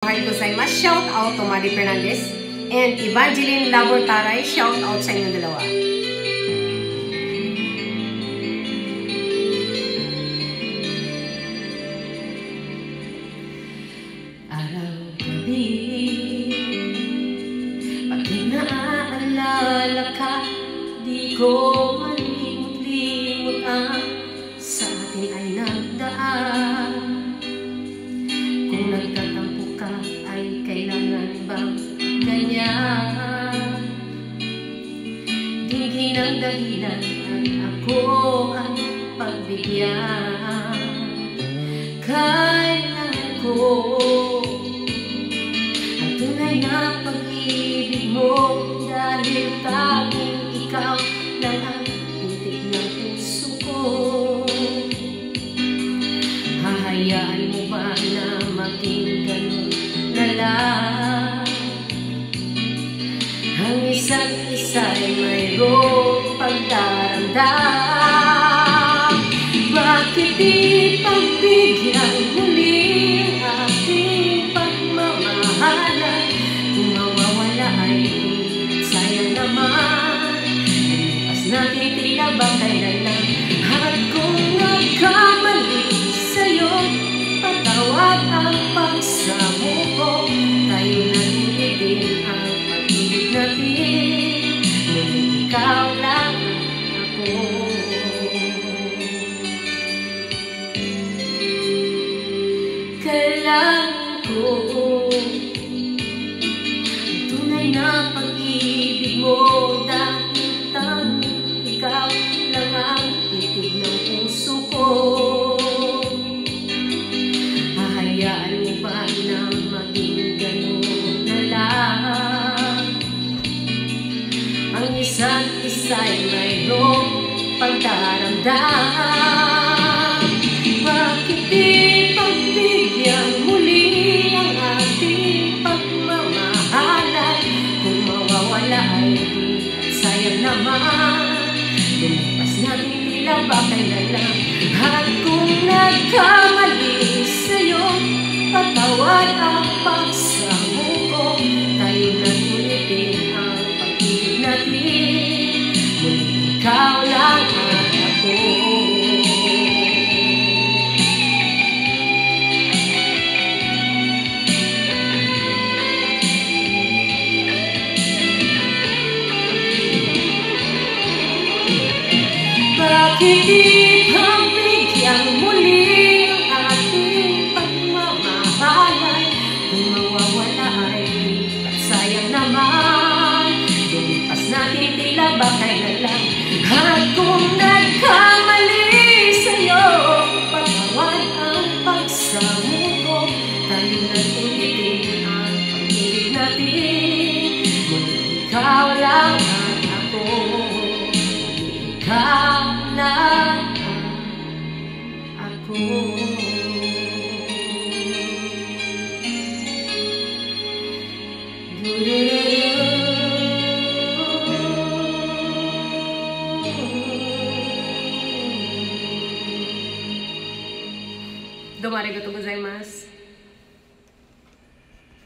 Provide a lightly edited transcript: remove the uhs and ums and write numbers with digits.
Mahal gozaimasu. Shout out to Mari Fernandez and Evangeline Labortaray. Shout out sa inyong dalawa. Araw-gabi, pag naaalala ka, di ko malimot-limot ang sa atin ay nagdaan. Kung nagtatampo ka, ay kailangan bang ganyan? Tingin ang dahilan at ako ay pagbigyan. Kailangan ko ang tunay na pag-ibig mo, dahil tanging ikaw lang ang titik ng puso ko. Hahayaan mo ba na maging ganun na lang? Ang isa't isa'y mayroong pagdaramdam. Bakit di pagbigyan muli ang ating pagmamahalan? Kung mawawala ay sayang naman. Lumipas natin tila ba kailan lang? At kung nagkamali sa'yo, patawad ang pagsamo ko. Tayo na ulitin ang pag-ibig natin. Ngunit ikaw lang ako. Kailangan ko ang tunay na pag-ibig mo, dahil tanging ikaw lang ang titig ng puso ko. Hahayaan mo ba na maging ganun na lang? Ang isa't isa'y mayroong pagdaramdam. Bakit di pagbigyan muli ang ating pagmamahalan? Kung mawawala ay di sayang naman. Lumipas natin tila ba kailan lang? At kung nagkamali sa'yo, patawad ang pagsamo ko. Tayo na ulitin ang pag-ibig natin. Muli ikaw lang at ako. Bakit di pagbigyan muli ang ating pagmamahalan? Kung mawawala ay di at sayang naman. Lumipas natin tila ba kailan lang? At kung nagkamali sa'yo, patawad ang pagsamo ko. Tayo na ulitin ang pag-ibig natin. Ngunit ikaw lang at ako. Ikaw lang ako. Domo arigatou gozaimasu.